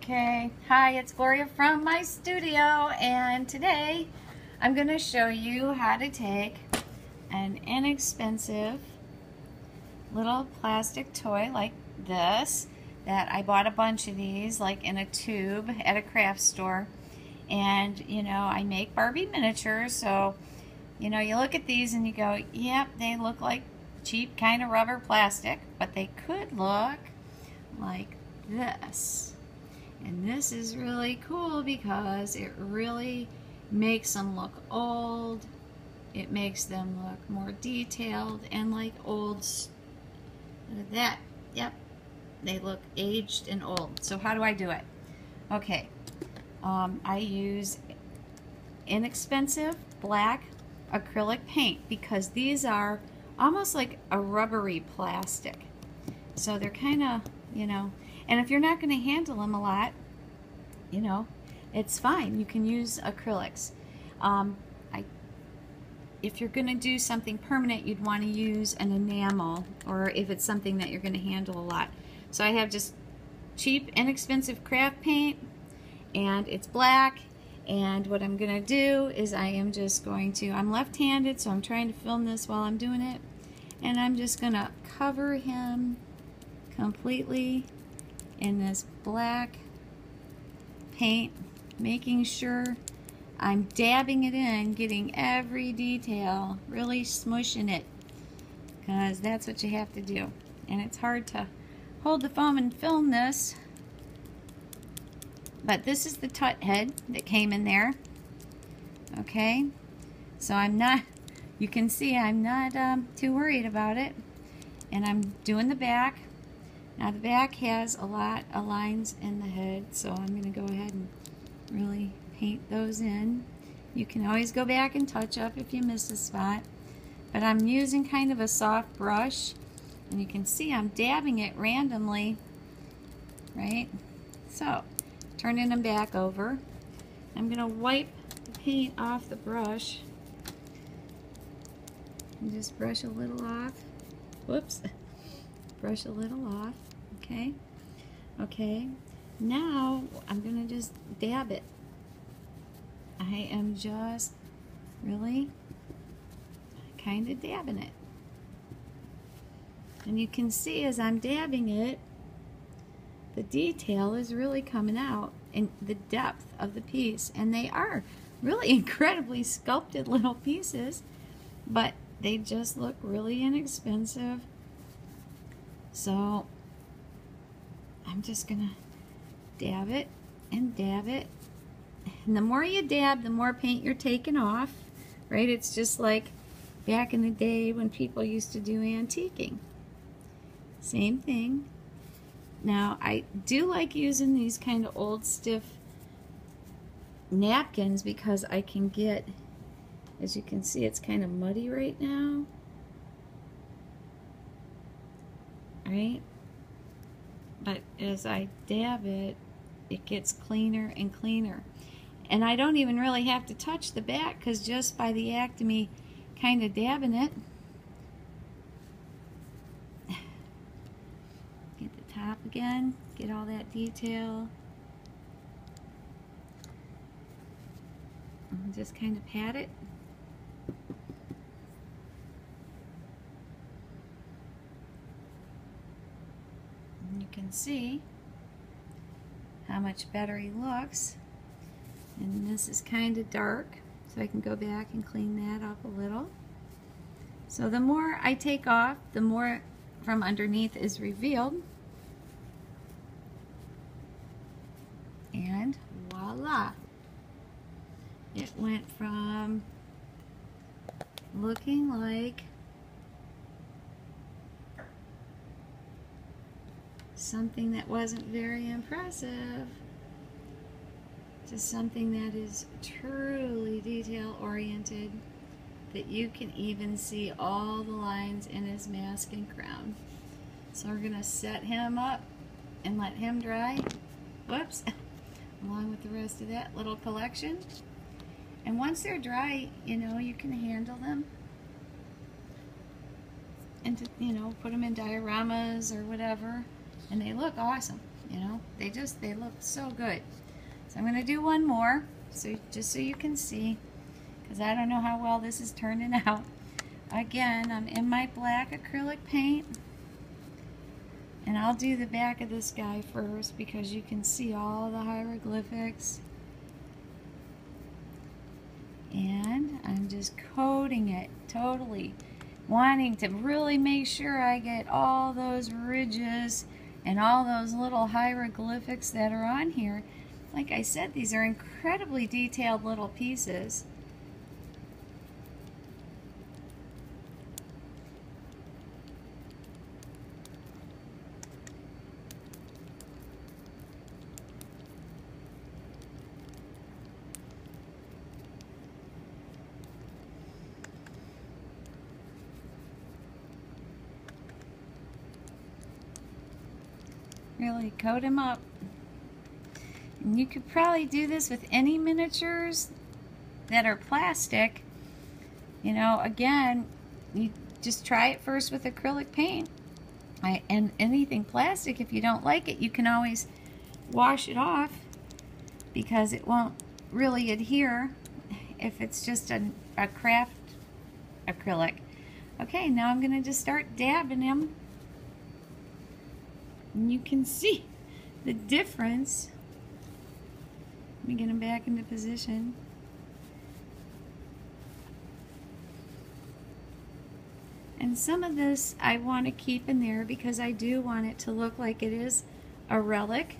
Okay, hi, it's Gloria from my studio, and today I'm going to show you how to take an inexpensive little plastic toy like this that I bought a bunch of these like in a tube at a craft store. And I make Barbie miniatures, so you look at these and you go, yep, they look like cheap kind of rubber plastic, but they could look like this. And this is really cool because it really makes them look old. It makes them look more detailed and like old. Look at that. Yep. They look aged and old. So how do I do it? Okay. I use inexpensive black acrylic paint because these are almost like a rubbery plastic. So they're kind of, and if you're not going to handle them a lot, it's fine. You can use acrylics. If you're going to do something permanent, you'd want to use an enamel, or if it's something that you're going to handle a lot. So I have just cheap, inexpensive craft paint, and it's black. And what I'm going to do is I'm left-handed, so I'm trying to film this while I'm doing it. And I'm just going to cover him completely in this black paint, making sure I'm dabbing it in, getting every detail, really smushing it, because that's what you have to do. And it's hard to hold the foam and film this, but this is the tut head that came in there. Okay, so you can see I'm not too worried about it. And I'm doing the back. Now the back has a lot of lines in the head, so I'm going to go ahead and really paint those in. You can always go back and touch up if you miss a spot, but I'm using kind of a soft brush, and you can see I'm dabbing it randomly, right? So, turning them back over. I'm going to wipe the paint off the brush and just brush a little off. Whoops. Brush a little off. Okay. Okay. Now I'm going to just dab it. I am just really kind of dabbing it. And you can see as I'm dabbing it, the detail is really coming out in the depth of the piece. And they are really incredibly sculpted little pieces, but they just look really inexpensive. So I'm just gonna dab it and dab it. And the more you dab, the more paint you're taking off, right? It's just like back in the day when people used to do antiquing. Same thing. Now, I do like using these kind of old stiff napkins because I can get, as you can see, it's kind of muddy right now. Right? But as I dab it, it gets cleaner and cleaner. And I don't even really have to touch the back, because just by the act of me kind of dabbing it, get the top again, get all that detail. And just kind of pat it. You can see how much better he looks. And this is kind of dark, so I can go back and clean that up a little. So the more I take off, the more from underneath is revealed. And voila! It went from looking like something that wasn't very impressive to something that is truly detail oriented, that you can even see all the lines in his mask and crown. So we're going to set him up and let him dry. Whoops. Along with the rest of that little collection. And once they're dry, you can handle them and to, put them in dioramas or whatever. And they look awesome. You know, they look so good. So I'm going to do one more, just so you can see, because I don't know how well this is turning out. Again, I'm in my black acrylic paint, and I'll do the back of this guy first because you can see all the hieroglyphics. And I'm just coating it totally, wanting to really make sure I get all those ridges and all those little hieroglyphics that are on here. Like I said, these are incredibly detailed little pieces. Really coat them up. And you could probably do this with any miniatures that are plastic. You know, again, you just try it first with acrylic paint. And anything plastic, if you don't like it, you can always wash it off because it won't really adhere if it's just a craft acrylic. Okay, now I'm going to just start dabbing him. And you can see the difference. Let me get him back into position. And some of this I want to keep in there because I do want it to look like it is a relic.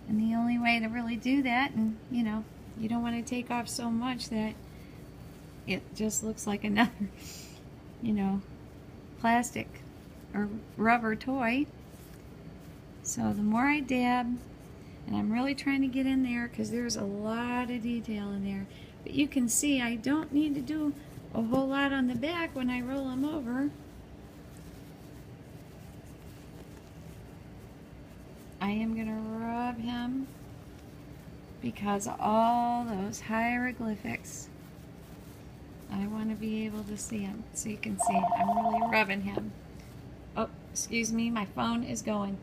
And the only way to really do that, and you know, you don't want to take off so much that it just looks like another, you know, plastic or rubber toy. So the more I dab, and I'm really trying to get in there because there's a lot of detail in there, but you can see I don't need to do a whole lot on the back when I roll them over. I am going to rub him because of all those hieroglyphics. I want to be able to see him, so you can see I'm really rubbing him. Oh, excuse me, my phone is going.